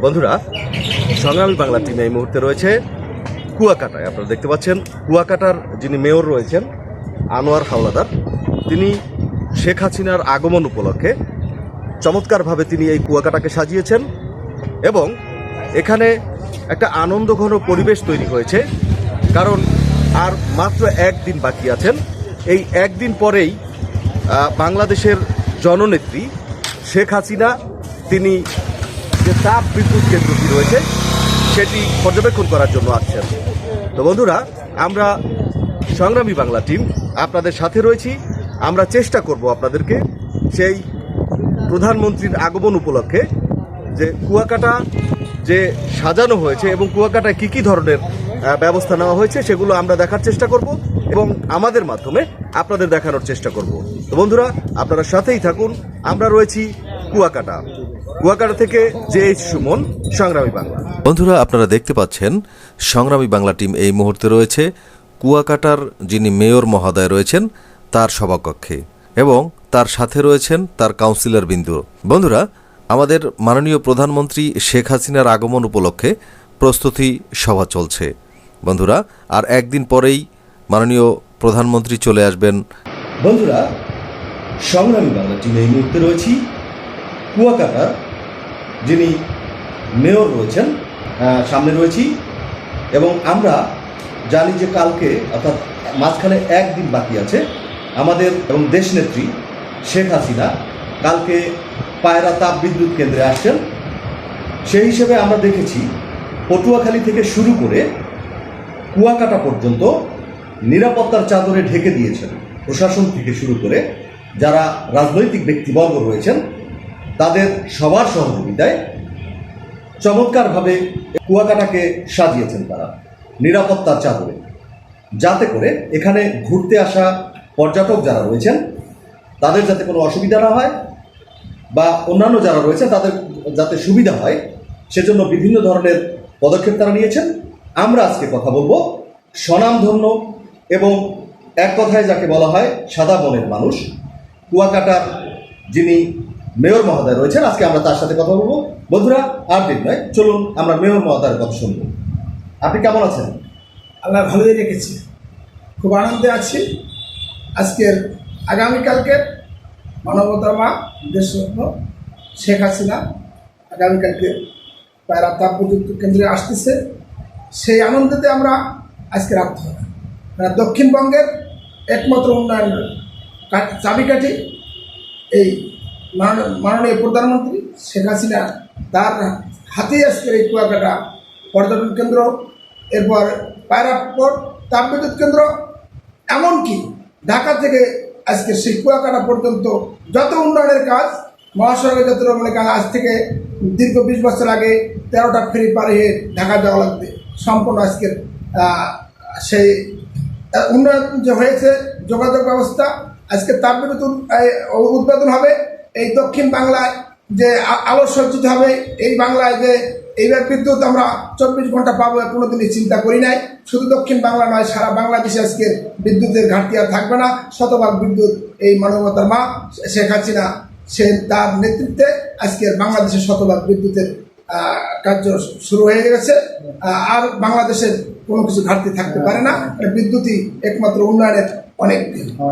বন্ধুরা, সংগ্রামী বাংলা টিম এই মুহূর্তে রয়েছে কুয়াকাটায়। আপনারা দেখতে পাচ্ছেন কুয়াকাটার যিনি মেয়র রয়েছেন আনোয়ার হাওলাদার, তিনি শেখ হাসিনার আগমন উপলক্ষে চমৎকারভাবে তিনি এই কুয়াকাটাকে সাজিয়েছেন এবং এখানে একটা আনন্দঘন পরিবেশ তৈরি হয়েছে। কারণ আর মাত্র একদিন বাকি আছেন। এই একদিন পরেই বাংলাদেশের জননেত্রী শেখ হাসিনা তিনি যে তাপ বিদ্যুৎ কেন্দ্রটি রয়েছে সেটি পর্যবেক্ষণ করার জন্য আসছেন। তো বন্ধুরা, আমরা সংগ্রামী বাংলা টিম আপনাদের সাথে রয়েছি। আমরা চেষ্টা করব আপনাদেরকে সেই প্রধানমন্ত্রীর আগমন উপলক্ষে যে কুয়াকাটা যে সাজানো হয়েছে এবং কুয়াকাটায় কী কী ধরনের ব্যবস্থা নেওয়া হয়েছে সেগুলো আমরা দেখার চেষ্টা করব এবং আমাদের মাধ্যমে আপনাদের দেখানোর চেষ্টা করব। তো বন্ধুরা, আপনারা সাথেই থাকুন। আমরা রয়েছি কুয়াকাটা থেকে JH সুমন, সংগ্রামী বাংলা। বন্ধুরা, আপনারা দেখতে পাচ্ছেন সংগ্রামী বাংলা টিম এই মুহূর্তে রয়েছে কুয়াকাটার যিনি মেয়র মহোদয় রয়েছেন তার সভাকক্ষে এবং তার সাথে রয়েছেন তার কাউন্সিলর বিন্দু। বন্ধুরা, আমাদের মাননীয় প্রধানমন্ত্রী শেখ হাসিনার আগমন উপলক্ষে প্রস্তুতি সভা চলছে। বন্ধুরা, আর একদিন পরেই মাননীয় প্রধানমন্ত্রী চলে আসবেন। বন্ধুরা, সংগ্রামী বাংলা টিম এই মুহূর্তে রয়েছি কুয়াকাটার যিনি মেয়র রয়েছেন সামনে রয়েছি এবং আমরা জানি যে কালকে অর্থাৎ মাঝখানে একদিন বাকি আছে আমাদের এবং দেশনেত্রী শেখ হাসিনা কালকে পায়রা তাপ বিদ্যুৎ কেন্দ্রে আসছেন। সেই হিসেবে আমরা দেখেছি পটুয়াখালী থেকে শুরু করে কুয়াকাটা পর্যন্ত নিরাপত্তার চাদরে ঢেকে দিয়েছেন প্রশাসন থেকে শুরু করে যারা রাজনৈতিক ব্যক্তিবর্গ রয়েছেন তাদের সবার সহযোগিতায় চমৎকারভাবে কুয়াকাটাকে সাজিয়েছেন তারা নিরাপত্তার চাদরে, যাতে করে এখানে ঘুরতে আসা পর্যটক যারা রয়েছেন তাদের যাতে কোনো অসুবিধা না হয় বা অন্যান্য যারা রয়েছেন তাদের যাতে সুবিধা হয় সেজন্য বিভিন্ন ধরনের পদক্ষেপ তারা নিয়েছেন। আমরা আজকে কথা বলবো স্বনামধন্য এবং এক কথায় যাকে বলা হয় সাদা মনের মানুষ কুয়াকাটার যিনি মেয়র মহোদয় রয়েছেন। আজকে আমরা তার সাথে কথা বলবো। বন্ধুরা, আর দিন নয়, চলুন আমরা মেয়র মহোদয়ের কথা শুনব। আপনি কেমন আছেন? আল্লাহ ভালোই রেখেছি, খুব আনন্দে আছি। আজকের আগামীকালকে মানবতার মা দেশরত্ন শেখ হাসিনা আগামীকালকে পায়রা তাপ বিদ্যুৎ কেন্দ্রে আসতেছে। সেই আনন্দতে আমরা আজকে রাখতে হবে। দক্ষিণবঙ্গের একমাত্র উন্নয়নের চাবিকাঠি এই মাননীয় প্রধানমন্ত্রী শেখ হাসিনা, তার হাতেই আজকের এই কুয়াকাটা পর্যটন কেন্দ্র, এরপর পায়রা পোর্ট তাপবিদ্যুৎ কেন্দ্র, এমনকি ঢাকা থেকে আজকে সেই কুয়াকাটা পর্যন্ত যত উন্নয়নের কাজ, মহাসড়কের যত রকমের কাজ, আজ থেকে দীর্ঘ 20 বছর আগে 13টা ফেরি পার হয়ে ঢাকা যাওয়া লাগবে, সম্পূর্ণ আজকের সেই উন্নয়ন যে হয়েছে যোগাযোগ ব্যবস্থা। আজকে তাপবিদ্যুৎ উৎপাদন হবে এই দক্ষিণ বাংলায়, যে আলো সজ্জিত হবে এই বাংলায়, যে এইবার বিদ্যুৎ আমরা 24 ঘন্টা পাবো কোনোদিনই চিন্তা করি নাই। শুধু দক্ষিণ বাংলা নয়, সারা বাংলাদেশে আজকে বিদ্যুতের ঘাটতি আর থাকবে না। শতভাগ বিদ্যুৎ এই মানবতার মা শেখ হাসিনা, সে তার নেতৃত্বে আজকের বাংলাদেশের শতভাগ বিদ্যুতের কার্য শুরু হয়ে গেছে। আর বাংলাদেশের কোনো কিছু ঘাটতি থাকতে পারে না। বিদ্যুৎই একমাত্র উন্নয়নের অনেক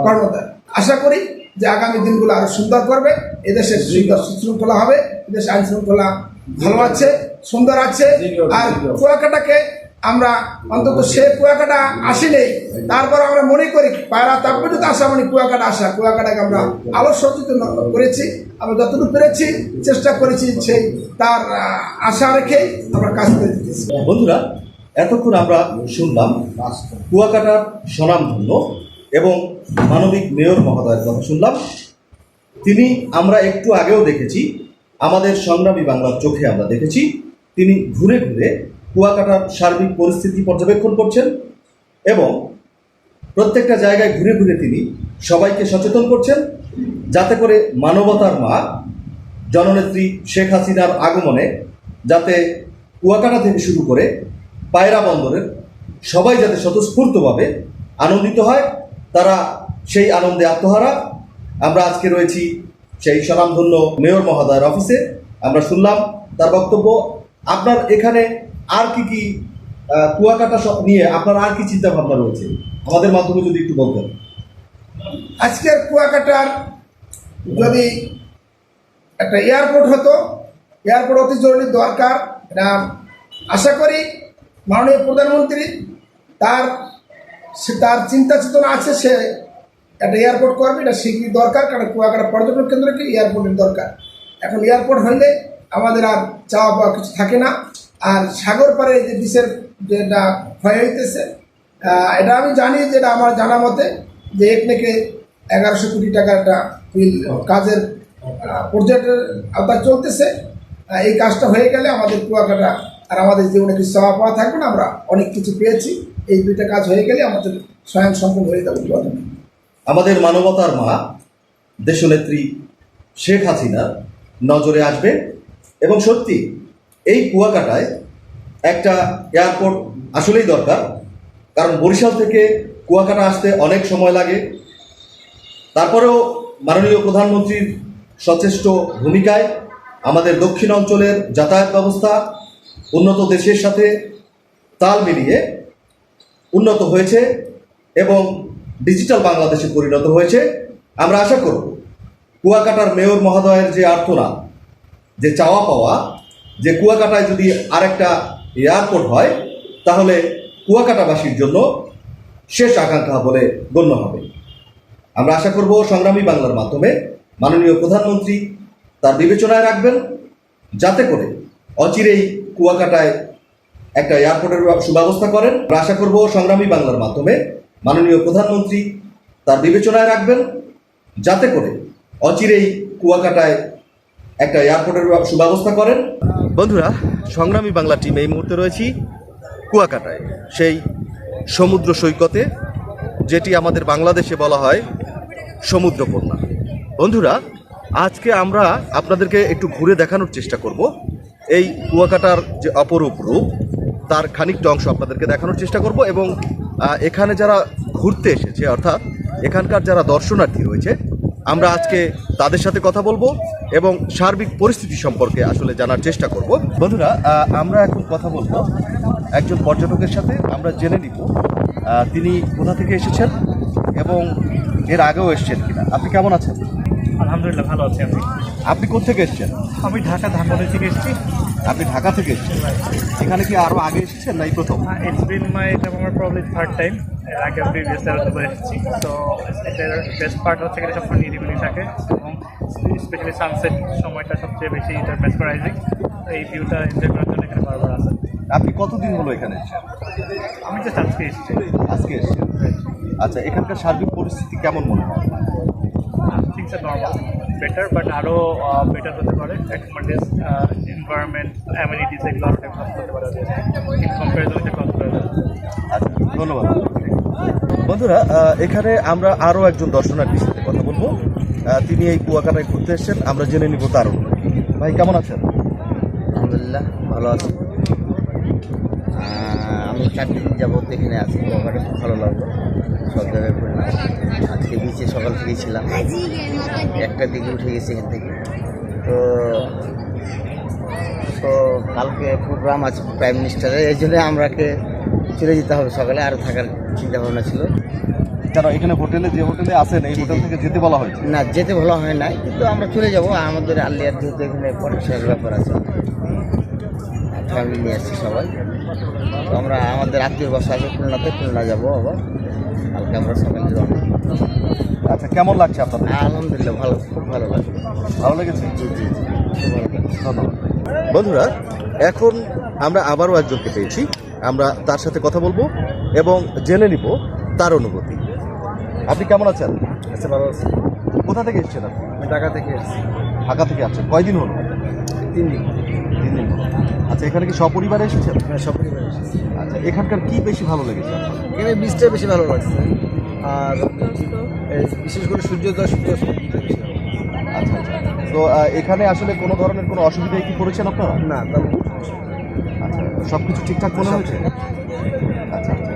কর্মধার। আশা করি যে আগামী দিনগুলো আরো সুন্দর করবে। এদেশের সুন্দর শৃঙ্খলা হবে, এদেশে আইন শৃঙ্খলা ভালো আছে, সুন্দর আছে। আর কুয়াকাটাকে আমরা অন্তত সে কুয়াকাটা আসেনি, তারপর আমরা মনে করি পায়রা তাপবিদ্যুৎ আসা মানে কুয়াকাটা আসা। কুয়াকাটাকে আমরা আলো সজ্জিত করেছি, আমরা যতটুকু পেরেছি চেষ্টা করেছি সেই তার আশা রেখে আমরা কাজ করে দিতেছি। বন্ধুরা, এতক্ষণ আমরা শুনলাম কুয়াকাটার স্বনামধন্য এবং মানবিক মেয়র মহোদয়ের কথা শুনলাম। তিনি আমরা একটু আগেও দেখেছি, আমাদের সংগ্রামী বাংলার চোখে আমরা দেখেছি তিনি ঘুরে ঘুরে কুয়াকাটার সার্বিক পরিস্থিতি পর্যবেক্ষণ করছেন এবং প্রত্যেকটা জায়গায় ঘুরে ঘুরে তিনি সবাইকে সচেতন করছেন যাতে করে মানবতার মা জননেত্রী শেখ হাসিনার আগমনে যাতে কুয়াকাটা থেকে শুরু করে পায়রা বন্দরের সবাই যাতে স্বতঃস্ফূর্তভাবে আনন্দিত হয়, তারা সেই আনন্দে আত্মহারা। আমরা আজকে রয়েছি সেই স্বনামধন্য মেয়র মহোদয়ের অফিসে। আমরা শুনলাম তার বক্তব্য আপনার এখানে আর কি কি কুয়াকাটা নিয়ে আপনার আর কি চিন্তা ভাবনা রয়েছে আমাদের মাধ্যমে যদি একটু বলতেন। আজকের কুয়াকাটার যদি একটা এয়ারপোর্ট হতো, এয়ারপোর্ট অতি জরুরি দরকার। এটা আশা করি মাননীয় প্রধানমন্ত্রী তার চিন্তা চেতনা আছে, সে একটা এয়ারপোর্ট করবে, এটা শীঘ্রই দরকার। কারণ কুয়াকাটা পর্যটন কেন্দ্রকে এয়ারপোর্টের দরকার। এখন এয়ারপোর্ট হইলে আমাদের আর চাওয়া পাওয়া কিছু থাকে না। আর সাগর পাড়ে যে বিষের যেটা ক্ষয় হইতেছে, এটা আমি জানি, যেটা আমার জানা মতে যে এক থেকে 1100 কোটি টাকা একটা কাজের প্রজেক্টের আওতায় চলতেছে। এই কাজটা হয়ে গেলে আমাদের কুয়াকাটা আর আমাদের জীবনে কিছু চাওয়া পাওয়া থাকবে না, আমরা অনেক কিছু পেয়েছি। এই দুইটা কাজ হয়ে গেলে আমাদের স্বয়ং সম্পূর্ণ হয়ে যাবে কুয়াকাটা। আমাদের মানবতার মা দেশনেত্রী শেখ হাসিনা নজরে আসবে এবং সত্যি এই কুয়াকাটায় একটা এয়ারপোর্ট আসলেই দরকার। কারণ বরিশাল থেকে কুয়াকাটা আসতে অনেক সময় লাগে। তারপরেও মাননীয় প্রধানমন্ত্রীর সচেষ্ট ভূমিকায় আমাদের দক্ষিণ অঞ্চলের যাতায়াত ব্যবস্থা উন্নত দেশের সাথে তাল মিলিয়ে উন্নত হয়েছে এবং ডিজিটাল বাংলাদেশে পরিণত হয়েছে। আমরা আশা করব কুয়াকাটার মেয়র মহোদয়ের যে আর্তনাদ, যে চাওয়া পাওয়া, যে কুয়াকাটায় যদি আরেকটা এয়ারপোর্ট হয় তাহলে কুয়াকাটাবাসীর জন্য শেষ আকাঙ্ক্ষা বলে গণ্য হবে। আমরা আশা করব সংগ্রামী বাংলার মাধ্যমে মাননীয় প্রধানমন্ত্রী তার বিবেচনায় রাখবেন, যাতে করে অচিরেই কুয়াকাটায় একটা এয়ারপোর্টের সুব্যবস্থা করেন। আমরা আশা করব সংগ্রামী বাংলার মাধ্যমে মাননীয় প্রধানমন্ত্রী তার বিবেচনায় রাখবেন, যাতে করে অচিরেই কুয়াকাটায় একটা এয়ারপোর্টের সুব্যবস্থা করেন। বন্ধুরা, সংগ্রামী বাংলা টিম এই মুহূর্তে রয়েছি কুয়াকাটায়, সেই সমুদ্র সৈকতে, যেটি আমাদের বাংলাদেশে বলা হয় সমুদ্রকন্যা। বন্ধুরা, আজকে আমরা আপনাদেরকে একটু ঘুরে দেখানোর চেষ্টা করব এই কুয়াকাটার যে অপরূপ রূপ, তার খানিকটা অংশ আপনাদেরকে দেখানোর চেষ্টা করব এবং এখানে যারা ঘুরতে এসেছে, অর্থাৎ এখানকার যারা দর্শনার্থী রয়েছে, আমরা আজকে তাদের সাথে কথা বলবো এবং সার্বিক পরিস্থিতি সম্পর্কে আসলে জানার চেষ্টা করব। বন্ধুরা, আমরা এখন কথা বলবো একজন পর্যটকের সাথে। আমরা জেনে নিব তিনি কোথা থেকে এসেছেন এবং এর আগেও এসেছেন কিনা। আপনি কেমন আছেন? আলহামদুলিল্লাহ, ভালো আছি। আপনি কোথেকে এসেছেন? আমি ঢাকা ধানমন্ডি থেকে এসেছি। আপনি ঢাকা থেকে এসেছেন? এখানে কি আরও আগে এসেছেন না এই প্রথম? ইটস বিন মাই আমার প্রবলি থার্ড টাইম। এর আগে প্রিভিয়াস দুবার এসেছি। তো এটার বেস্ট পার্ট হচ্ছে এটা সবসময় নিরিবিলি থাকে এবং স্পেশালি সানসেট সময়টা সবচেয়ে বেশি এটা মেসমারাইজিং। এই ভিউটা এনজয় করার জন্য এখানে বারবার আসেন। আপনি কতদিন হলো এখানে এসেছেন? আমি জাস্ট আজকে এসেছি। আজকে এসেছেন? আচ্ছা, এখানকার সার্বিক পরিস্থিতি কেমন মনে হয়? Things are normal, better, but আরও বেটার হতে পারে। অ্যাকোমোডেস, এনভায়রনমেন্ট, অ্যামিনিটিস এগুলো আরও ডেভেলপ করতে পারে ইন কম্পারিজন এটা কত করে। আচ্ছা, ধন্যবাদ। বন্ধুরা, এখানে আমরা আরও একজন দর্শনার্থীর সাথে কথা বলবো। তিনি এই কুয়াকাটায় ঘুরতে এসেছেন, আমরা জেনে নিব তার অনুভূতি। ভাই, কেমন আছেন? আলহামদুলিল্লাহ, ভালো আছি। আমি 4 দিন যাবত এখানে আছি। কুয়াকাটা খুব ভালো লাগলো, সব জায়গায় ঘুরলাম। আজকে বিচে সকাল থেকেই ছিলাম, 1টার দিকে উঠে গেছি এখান থেকে। তো তো কালকে প্রোগ্রাম আছে প্রাইম মিনিস্টারের, এই জন্য আমরাকে চলে যেতে হবে সকালে, আরও থাকার চিন্তা ভাবনা ছিল। কেন এখানে হোটেলে, যে হোটেলে আছেন, এই হোটেল থেকে যেতে বলা হয়েছে? না, যেতে ভালো হয় নাই, কিন্তু আমরা চলে যাব। আমাদের আলিয়ার যেহেতু এখানে পড়াশোনার ব্যাপার আছে, ফ্যামিলি নিয়ে আসছি সবাই। তো আমরা আমাদের আত্মীয় বাসা আছে খুলনাতে, খুলনা যাবো আবার কালকে আমরা সকালে রওনা। আচ্ছা, কেমন লাগছে আপনাদের? আলহামদুলিল্লাহ, ভালো, খুব ভালো লাগছে। ভালো লেগেছে? জি জি জি, খুব ভালো লাগছে। ধন্যবাদ। বন্ধুরা, এখন আমরা আবারও একজনকে পেয়েছি, আমরা তার সাথে কথা বলবো এবং জেনে নিব তার অনুভূতি। আপনি কেমন আছেন? আচ্ছা, ভালো আছে। কোথা থেকে এসেছেন আপনি? আমি ঢাকা থেকে এসেছি। ঢাকা থেকে আছেন? কয়দিন হলো? 3 দিন। 3 দিন। আচ্ছা, এখানে কি সপরিবারে এসেছেন? হ্যাঁ, সব পরিবার এসেছি। আচ্ছা, এখানকার কি বেশি ভালো লেগেছে আপনার? এখানে বীজটা বেশি ভালো লাগছে, আর বিশেষ করে সূর্যোদয় সূর্যাস্ত বেশি ভালো। আচ্ছা আচ্ছা। তো এখানে আসলে কোনো ধরনের কোনো অসুবিধায় কি পড়েছেন আপনারা? না, তাহলে আচ্ছা, সব কিছু ঠিকঠাক মনে হয়েছে? আচ্ছা আচ্ছা,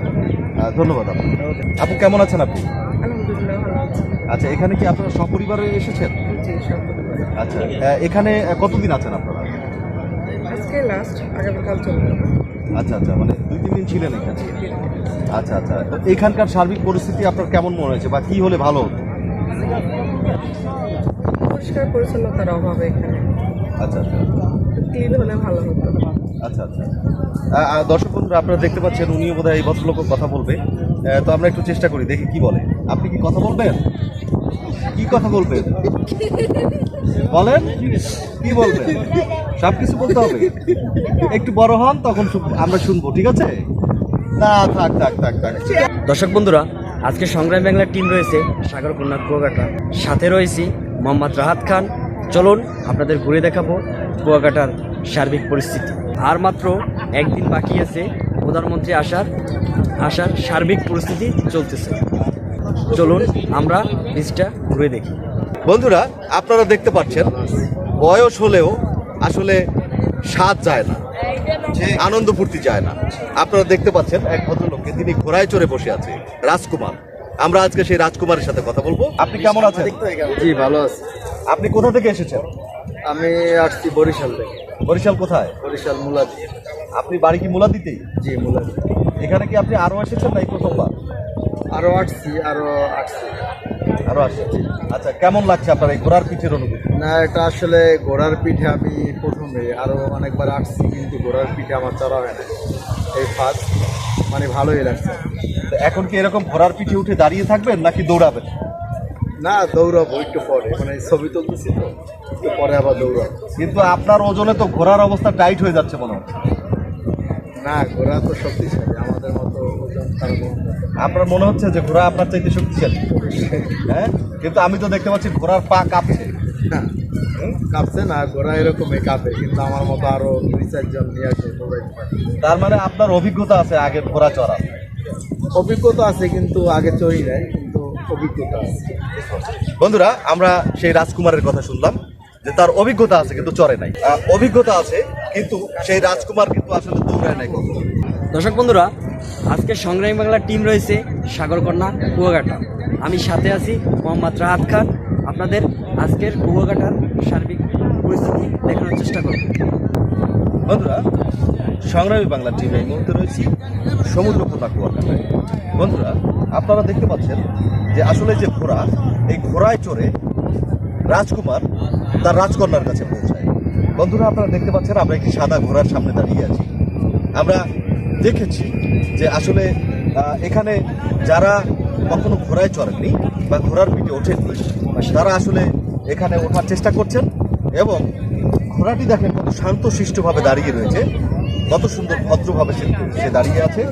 ধন্যবাদ আপনাকে। আপু, কেমন আছেন আপনি? আলহামদুলিল্লাহ, ভালো আছি। আচ্ছা, এখানে কি আপনারা সপরিবারে এসেছেন? জি, সব পরিবার। আচ্ছা, এখানে কতদিন আছেন আপনারা? আজকে আজকে লাস্ট, আগামীকাল চলে যাবো। আচ্ছা আচ্ছা, মানে 2-3 দিন ছিলেন এখানে। আচ্ছা আচ্ছা, তো এইখানকার সার্বিক পরিস্থিতি আপনার কেমন মনে হয়েছে বা কি হলে ভালো হতো? পরিষ্কার পরিচ্ছন্নতার অভাবে এখানে, আচ্ছা আচ্ছা ক্লিন হলে ভালো হতো। আচ্ছা আচ্ছা। দর্শক বন্ধুরা, আপনারা দেখতে পাচ্ছেন উনিও বোধহয় এই ভদ্রলোক কথা বলবে। তো আমরা একটু চেষ্টা করি, দেখি কি বলে। আপনি কি কথা বলবেন? কি কথা বলবেন বলেন, কি বলবেন? সব কিছু বলতে হবে? একটু বড় হন, তখন আমরা শুনবো, ঠিক আছে? না, থাক থাক থাক থাক। দর্শক বন্ধুরা, আজকে সংগ্রাম বাংলার টিম রয়েছে সাগরকন্যা কুয়াকাটা, সাথে রয়েছি মোহাম্মদ রাহাত খান। চলুন আপনাদের ঘুরে দেখাবো কুয়াকাটার সার্বিক পরিস্থিতি। আর মাত্র একদিন বাকি আছে প্রধানমন্ত্রী আসার সার্বিক পরিস্থিতি চলতেছে। চলুন আমরা বীজটা ঘুরে দেখি। বন্ধুরা, আপনারা দেখতে পাচ্ছেন বয়স হলেও আসলে স্বাদ যায় না, আনন্দ ফুর্তি যায় না। আপনারা দেখতে পাচ্ছেন এক ভদ্রলোককে, তিনি ঘোড়ায় চড়ে বসে আছে, রাজকুমার। আমরা আজকে সেই রাজকুমারের সাথে কথা বলবো। আপনি কেমন আছেন? জি ভালো আছি। আপনি কোথা থেকে এসেছেন? আমি আসছি বরিশাল থেকে। বরিশাল কোথায়? বরিশাল মুলাদি। আপনি বাড়ি কি মুলাদিতেই? জি মুলাদি। এখানে কি আপনি আরো এসেছেন না এই প্রথমবার? আরো আসছি। আরো আসছেন। আচ্ছা, কেমন লাগছে আপনার এই ঘোড়ার পিঠের অনুভূতি? না, এটা আসলে ঘোড়ার পিঠে আমি প্রথমে আরো অনেকবার আসছি, কিন্তু ঘোড়ার পিঠে আমার চড়া হয় না, এই ফার্স্ট। মানে ভালোই লাগছে। তো এখন কি এরকম ঘোড়ার পিঠে উঠে দাঁড়িয়ে থাকবেন নাকি দৌড়াবেন? না, দৌড়াবো একটু পরে, মানে ছবি তুলতেছি তো, একটু পরে আবার দৌড়াবো। কিন্তু আপনার ওজনে তো ঘোড়ার অবস্থা টাইট হয়ে যাচ্ছে মনে হচ্ছে। না, ঘোড়া তো শক্তিশালী, আমাদের মতো ওজন তার বহন করতে পারে। আপনার মনে হচ্ছে যে ঘোড়া আপনার চাইতে শক্তিশালী? হ্যাঁ, কিন্তু আমি তো দেখতে পাচ্ছি ঘোড়ার পা কাঁপছে। না, কাঁপছে না, ঘোড়া এরকমই কাঁপে, কিন্তু আমার মতো আরো 2-4 জন নিয়ে আসে দৌড়াইতে পারে। তার মানে আপনার অভিজ্ঞতা আছে আগের ঘোড়া চড়া? অভিজ্ঞতা আছে, কিন্তু আগে চড়ি নাই, কিন্তু অভিজ্ঞতা আছে। বন্ধুরা, আমরা সেই রাজকুমারের কথা শুনলাম যে তার অভিজ্ঞতা আছে কিন্তু চড়ে নাই। অভিজ্ঞতা আছে কিন্তু সেই রাজকুমার কিন্তু আসলে দৌড়ায় নাই কখনো। দর্শক বন্ধুরা, আজকে সংগ্রামী বাংলার টিম রয়েছে সাগরকন্যা কুয়াকাটা। আমি সাথে আছি মোহাম্মদ রাহাত খান। আপনাদের আজকের কুয়াকাটার সার্বিক পরিস্থিতি দেখানোর চেষ্টা করব। বন্ধুরা, সংগ্রামী বাংলা টিম এই মুহূর্তে রয়েছি সমুদ্রপোতা কুয়াকাটায়। বন্ধুরা, আপনারা দেখতে পাচ্ছেন যে আসলে যে ঘোড়া, এই ঘোড়ায় চড়ে রাজকুমার তার রাজকন্যার কাছে পৌঁছায়। বন্ধুরা, আপনারা দেখতে পাচ্ছেন আমরা একটি সাদা ঘোড়ার সামনে দাঁড়িয়ে আছি। আমরা দেখেছি যে আসলে এখানে যারা কখনো ঘোড়ায় চড়েননি বা ঘোড়ার পিঠে ওঠেননি, তারা আসলে এখানে ওঠার চেষ্টা করছেন। এবং ঘোড়াটি দেখেন কত শান্তশিষ্টভাবে দাঁড়িয়ে রয়েছে, কত সুন্দর ভদ্রভাবে সে দাঁড়িয়ে আছে।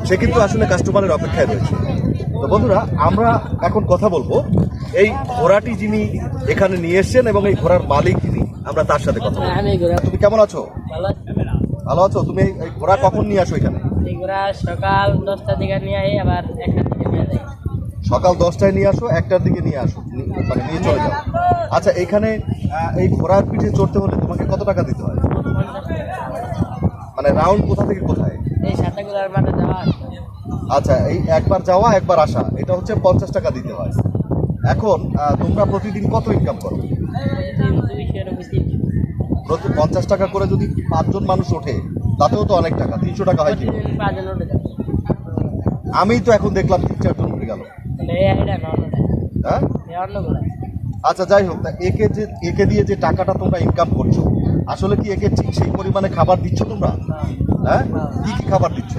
সে কিন্তু আসলে কাস্টমারের অপেক্ষায় রয়েছে। তো বন্ধুরা, আমরা এখন কথা বলবো এই ঘোড়াটি যিনি এখানে নিয়ে এসছেন এবং এই ঘোড়ার মালিক যিনি, আমরা তার সাথে কথা বলবো। তুমি কেমন আছো? ভালো আছো? তুমি এই ঘোড়া কখন নিয়ে আসো এখানে? সকাল 10টার দিকে নিয়ে আই, আবার 1টার দিকে নিয়ে যাই। সকাল 10টায় নিয়ে আসো, 1টার দিকে নিয়ে আসো, মানে নিয়ে চলে যাও। আচ্ছা, এখানে এই ঘোড়ার পিঠে চড়তে হলে তোমাকে কত টাকা দিতে হয়? মানে রাউন্ড কোথা থেকে কোথায়? এই সাতাগুলার মাঠে যাওয়া। আচ্ছা, এই একবার যাওয়া একবার আসা, এটা হচ্ছে 50 টাকা দিতে হয়। এখন তোমরা প্রতিদিন কত ইনকাম করো? প্রতি 50 টাকা করে যদি 5 জন মানুষ ওঠে, তাতেও তো অনেক টাকা, 300 টাকা হয় কি? আমি তো এখন দেখলাম 3-4 জন উঠে গেল। হ্যাঁ, আচ্ছা যাই হোক, তা একে দিয়ে যে টাকাটা তোমরা ইনকাম করছো, আসলে কি একে ঠিক সেই পরিমাণে খাবার দিচ্ছ তোমরা? হ্যাঁ, কি কি খাবার দিচ্ছ?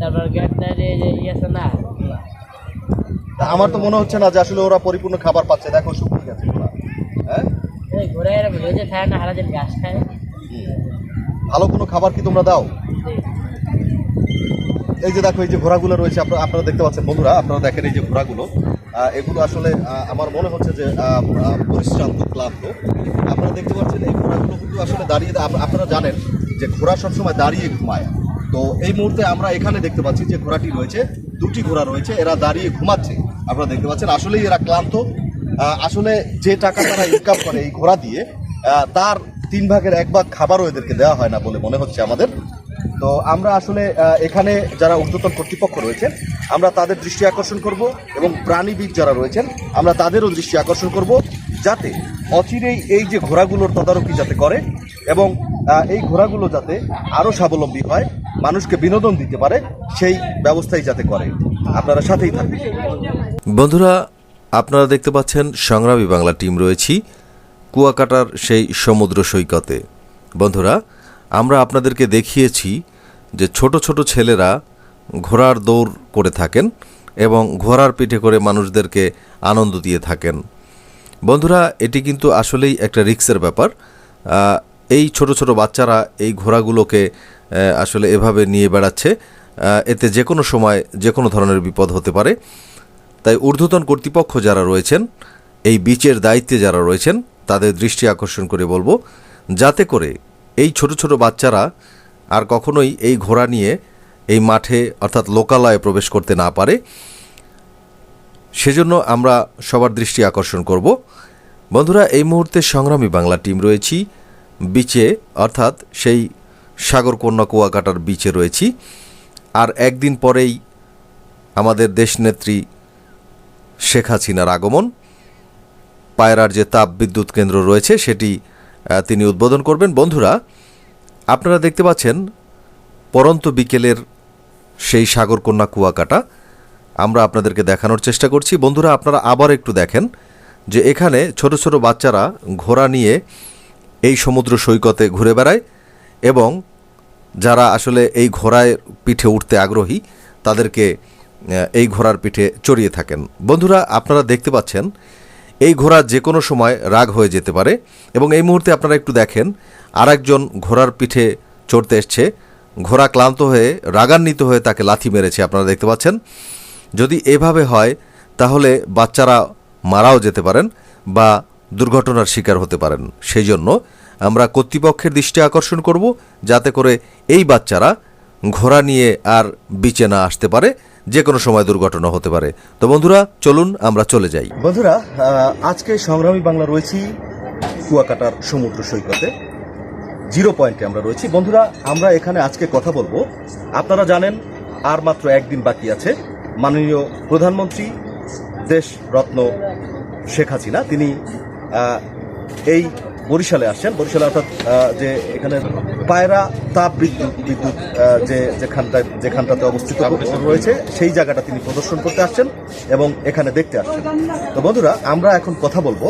তারপর আছে না, তা আমার তো মনে হচ্ছে না যে আসলে ওরা পরিপূর্ণ খাবার পাচ্ছে। দেখো শুকিয়ে গেছে ওরা। হ্যাঁ, ঘুরে ভেজে খায় না, হারা দিন ঘাস খায়। ভালো কোনো খাবার কি তোমরা দাও? এই যে দেখো, এই যে ঘোড়াগুলো রয়েছে, আপনারা দেখতে পাচ্ছেন। বন্ধুরা, আপনারা দেখেন এই যে ঘোড়াগুলো, এগুলো আসলে আমার মনে হচ্ছে যে পরিশ্রান্ত, ক্লান্ত। আপনারা দেখতে পাচ্ছেন এই ঘোড়াগুলো কিন্তু আসলে দাঁড়িয়ে, আপনারা জানেন যে ঘোড়া সবসময় দাঁড়িয়ে ঘুমায়। তো এই মুহূর্তে আমরা এখানে দেখতে পাচ্ছি যে ঘোড়াটি রয়েছে, 2টি ঘোড়া রয়েছে, এরা দাঁড়িয়ে ঘুমাচ্ছে। আপনারা দেখতে পাচ্ছেন আসলেই এরা ক্লান্ত। আসলে যে টাকা তারা ইনকাম করে এই ঘোড়া দিয়ে, তার 3 ভাগের 1 ভাগ খাবারও এদেরকে দেওয়া হয় না বলে মনে হচ্ছে আমাদের। তো আমরা আসলে এখানে যারা ঊর্ধ্বতন কর্তৃপক্ষ রয়েছেন, আমরা তাদের দৃষ্টি আকর্ষণ করব এবং প্রাণীবিদ যারা রয়েছেন, আমরা তাদেরও দৃষ্টি আকর্ষণ করব, যাতে অচিরেই এই যে ঘোড়াগুলোর তদারকি যাতে করে এবং এই ঘোড়াগুলো যাতে আরও স্বাবলম্বী হয়, মানুষকে বিনোদন দিতে পারে, সেই ব্যবস্থাই যাতে করে। আপনারা সাথেই থাকবেন। বন্ধুরা, আপনারা দেখতে পাচ্ছেন সংগ্রামী বাংলা টিম রয়েছি কুয়াকাটার সেই সমুদ্র সৈকতে। বন্ধুরা, আমরা আপনাদেরকে দেখিয়েছি যে ছোট ছোট ছেলেরা ঘোড়ার দৌড় করে থাকেন এবং ঘোড়ার পিঠে করে মানুষদেরকে আনন্দ দিয়ে থাকেন। বন্ধুরা, এটি কিন্তু আসলেই একটা রিস্কের ব্যাপার। এই ছোট ছোট বাচ্চারা এই ঘোড়াগুলোকে আসলে এভাবে নিয়ে বেড়াচ্ছে, এতে যে কোনো সময় যে কোনো ধরনের বিপদ হতে পারে। তাই ঊর্ধ্বতন কর্তৃপক্ষ যারা রয়েছেন, এই বিচের দায়িত্বে যারা রয়েছেন, তাদের দৃষ্টি আকর্ষণ করে বলবো যাতে করে এই ছোট ছোট বাচ্চারা আর কখনোই এই ঘোড়া নিয়ে এই মাঠে অর্থাৎ লোকালয়ে প্রবেশ করতে না পারে, সেজন্য আমরা সবার দৃষ্টি আকর্ষণ করব। বন্ধুরা, এই মুহূর্তে সংগ্রামী বাংলা টিম রয়েছি বিচে, অর্থাৎ সেই সাগরকন্যা কুয়াকাটার বিচে রয়েছি। আর একদিন পরেই আমাদের দেশনেত্রী শেখ হাসিনার আগমন। পায়রার যে তাপ বিদ্যুৎ কেন্দ্র রয়েছে সেটি তিনি উদ্বোধন করবেন। বন্ধুরা, আপনারা দেখতে পাচ্ছেন পরন্ত বিকেলের সেই সাগরকন্যা কুয়াকাটা আমরা আপনাদেরকে দেখানোর চেষ্টা করছি। বন্ধুরা, আপনারা আবার একটু দেখেন যে এখানে ছোট ছোট বাচ্চারা ঘোড়া নিয়ে এই সমুদ্র সৈকতে ঘুরে বেড়ায় এবং যারা আসলে এই ঘোড়ায় পিঠে উঠতে আগ্রহী তাদেরকে এই ঘোড়ার পিঠে চড়িয়ে থাকেন। বন্ধুরা, আপনারা দেখতে পাচ্ছেন এই ঘোড়া যে কোনো সময় রাগ হয়ে যেতে পারে এবং এই মুহূর্তে আপনারা একটু দেখেন আরেকজন ঘোড়ার পিঠে চড়তে এসছে। ঘোড়া ক্লান্ত হয়ে রাগান্বিত হয়ে তাকে লাথি মেরেছে, আপনারা দেখতে পাচ্ছেন। যদি এভাবে হয় তাহলে বাচ্চারা মারাও যেতে পারেন বা দুর্ঘটনার শিকার হতে পারেন। সেই জন্য আমরা কর্তৃপক্ষের দৃষ্টি আকর্ষণ করব যাতে করে এই বাচ্চারা ঘোড়া নিয়ে আর বিচে না আসতে পারে, যে কোনো সময় দুর্ঘটনা হতে পারে। তো বন্ধুরা, চলুন আমরা চলে যাই। বন্ধুরা, আজকে সংগ্রামী বাংলা রয়েছি কুয়াকাটার সমুদ্র সৈকতে, জিরো পয়েন্টে আমরা রয়েছি। বন্ধুরা, আমরা এখানে আজকে কথা বলবো, আপনারা জানেন আর মাত্র একদিন বাকি আছে মাননীয় প্রধানমন্ত্রী দেশরত্ন শেখ হাসিনা তিনি এই বরিশালে আসছেন। বরিশালে অর্থাৎ যে এখানে পায়রা তাপ বিদ্যুৎ যেখানটাতে অবস্থিত রয়েছে সেই জায়গাটা তিনি প্রদর্শন করতে আসছেন এবং এখানে দেখতে আসছেন। তো বন্ধুরা, আমরা এখন কথা বলবো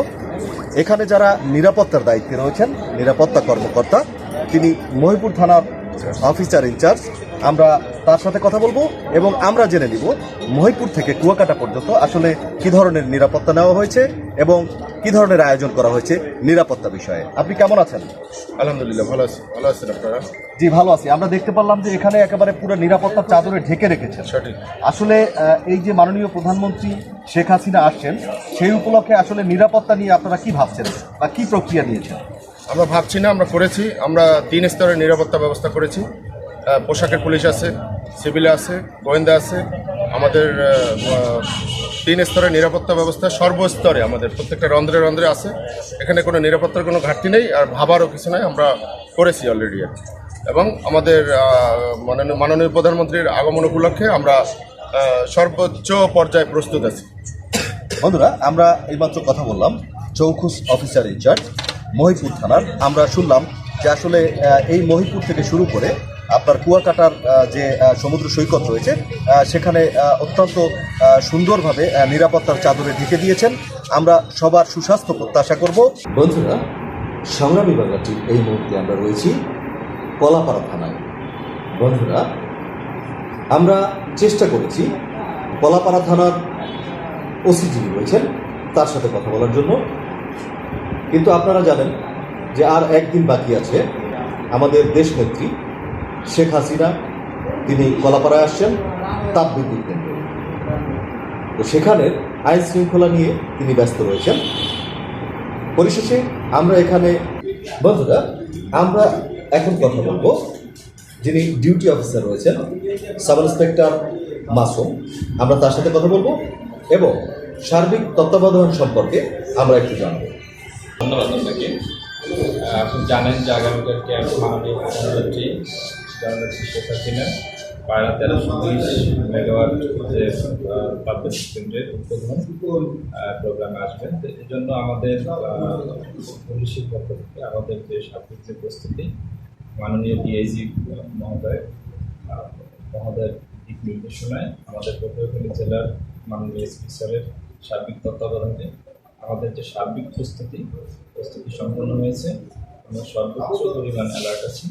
এখানে যারা নিরাপত্তার দায়িত্বে রয়েছেন, নিরাপত্তা কর্মকর্তা, তিনি মহিপুর থানার অফিসার ইনচার্জ, আমরা তার সাথে কথা বলবো এবং আমরা জেনে নিব মহিপুর থেকে কুয়াকাটা পর্যন্ত আসলে কি ধরনের নিরাপত্তা নেওয়া হয়েছে এবং কি ধরনের আয়োজন করা হয়েছে নিরাপত্তা বিষয়ে। আপনি কেমন আছেন? আলহামদুলিল্লাহ, ভালো আছি। ভালো আছেন আপনারা? জি, ভালো আছি। আমরা দেখতে পারলাম যে এখানে একেবারে পুরো নিরাপত্তার চাদরে ঢেকে রেখেছেন। সঠিক। আসলে এই যে মাননীয় প্রধানমন্ত্রী শেখ হাসিনা আসছেন সেই উপলক্ষে আসলে নিরাপত্তা নিয়ে আপনারা কি ভাবছেন বা কি প্রক্রিয়া নিয়েছেন? আমরা ভাবছি না, আমরা করেছি। আমরা 3 স্তরের নিরাপত্তা ব্যবস্থা করেছি। পোশাকের পুলিশ আছে, সিভিল আছে, গোয়েন্দা আছে। আমাদের 3 স্তরের নিরাপত্তা ব্যবস্থা সর্বস্তরে আমাদের প্রত্যেকটা রন্ধ্রে রন্ধ্রে আছে। এখানে কোনো নিরাপত্তার কোনো ঘাটতি নেই, আর ভাবারও কিছু নাই। আমরা করেছি অলরেডি। এবং আমাদের মাননীয় প্রধানমন্ত্রীর আগমন উপলক্ষে আমরা সর্বোচ্চ পর্যায়ে প্রস্তুত আছি। বন্ধুরা, আমরা এইমাত্র কথা বললাম চৌখুস অফিসার ইনচার্জ মহিপুর থানার। আমরা শুনলাম যে আসলে এই মহিপুর থেকে শুরু করে আপনার কুয়াকাটার যে সমুদ্র সৈকত রয়েছে সেখানে অত্যন্ত সুন্দরভাবে নিরাপত্তার চাদরে ঢেকে দিয়েছেন। আমরা সবার সুস্বাস্থ্য প্রত্যাশা করব। বন্ধুরা, সংগ্রামী বাংলা টিম এই মুহূর্তে আমরা রয়েছি কলাপাড়া থানায়। বন্ধুরা, আমরা চেষ্টা করেছি কলাপাড়া থানার ওসি যিনি রয়েছেন তার সাথে কথা বলার জন্য, কিন্তু আপনারা জানেন যে আর একদিন বাকি আছে আমাদের দেশনেত্রী শেখ হাসিনা তিনি কলাপাড়ায় আসছেন তাপবিদ্যুৎ কেন্দ্রে। তো সেখানে আইন শৃঙ্খলা নিয়ে তিনি ব্যস্ত রয়েছেন। পরিশেষে আমরা এখানে, বন্ধুরা, আমরা এখন কথা বলবো যিনি ডিউটি অফিসার রয়েছেন সাব ইন্সপেক্টর মাসুম, আমরা তার সাথে কথা বলবো এবং সার্বিক তত্ত্বাবধান সম্পর্কে আমরা একটু জানবো। ধন্যবাদ আপনাকে। আপনি জানেন যে আগামীকালকে মাননীয় প্রধানমন্ত্রী শেখ হাসিনা পায়রা 1320 মেগাওয়াট যে তাপবিদ্যুৎ কেন্দ্রের উদ্বোধন প্রোগ্রামে আসবেন। তো এই জন্য আমাদের পুলিশের পক্ষ থেকে আমাদের যে সার্বিক যে প্রস্তুতি মাননীয় ডিআইজি মহোদয়ের দিক নির্দেশনায় আমাদের পটুয়াখালী জেলার মাননীয় এসপি স্যারের সার্বিক তত্ত্বাবধানে আমাদের যে সার্বিক প্রস্তুতি সম্পন্ন হয়েছে। আমরা সর্বোচ্চ পরিমাণ অ্যালার্ট আছি।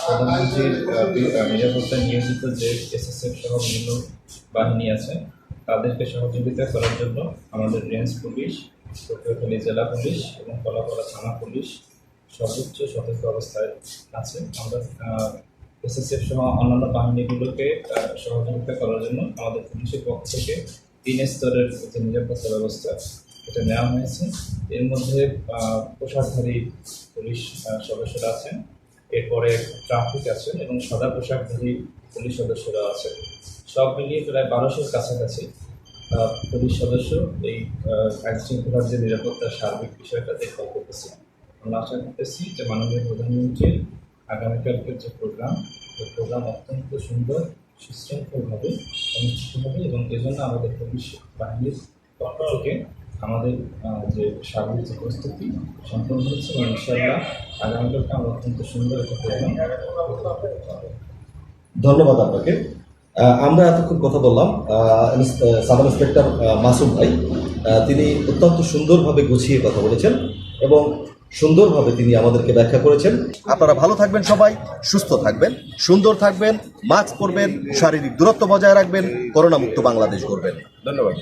প্রধানমন্ত্রীর নিরাপত্তায় নিয়োজিত যে এসএসএফ সহ বিভিন্ন বাহিনী আছে তাদেরকে সহযোগিতা করার জন্য আমাদের রেঞ্জ পুলিশ, পটুয়াখালী জেলা পুলিশ এবং কলাপাড়া থানা পুলিশ সর্বোচ্চ সতর্ক অবস্থায় আছে। আমরা এসএসএফ সহ অন্যান্য বাহিনীগুলোকে সহযোগিতা করার জন্য আমাদের পুলিশের পক্ষ থেকে 3 স্তরের যে নিরাপত্তা ব্যবস্থা এটা নেওয়া হয়েছে। এর মধ্যে পোশাকধারী পুলিশ সদস্যরা আছেন, এরপরে ট্রাফিক আছেন এবং সাদা পোশাকধারী পুলিশ সদস্যরা আছেন। সব মিলিয়ে প্রায় 1200-র কাছাকাছি পুলিশ সদস্য এই আইনশৃঙ্খলার যে নিরাপত্তার সার্বিক বিষয়টা দেখভাল করতেছে। আমরা আশা করতেছি যে মাননীয় প্রধানমন্ত্রীর আগামীকালকের যে প্রোগ্রাম, এই প্রোগ্রাম অত্যন্ত সুন্দর সুশৃঙ্খলভাবে অনুষ্ঠিত হবে এবং এজন্য আমাদের পুলিশ বাহিনীর পক্ষ থেকে আমাদের যে সার্বিক যে প্রস্তুতি সম্পন্ন হচ্ছে এবং ইনশাআল্লাহ আগামীকালকে আমরা অত্যন্ত সুন্দর একটা প্রোগ্রাম। ধন্যবাদ আপনাকে। আমরা এতক্ষণ কথা বললাম সাব ইন্সপেক্টর মাসুম ভাই। তিনি অত্যন্ত সুন্দরভাবে গুছিয়ে কথা বলেছেন এবং সুন্দরভাবে তিনি আমাদেরকে ব্যাখ্যা করেছেন। আপনারা ভালো থাকবেন, সবাই সুস্থ থাকবেন, সুন্দর থাকবেন, মাস্ক পরবেন, শারীরিক দূরত্ব বজায় রাখবেন, করোনা মুক্ত বাংলাদেশ গড়বেন। ধন্যবাদ।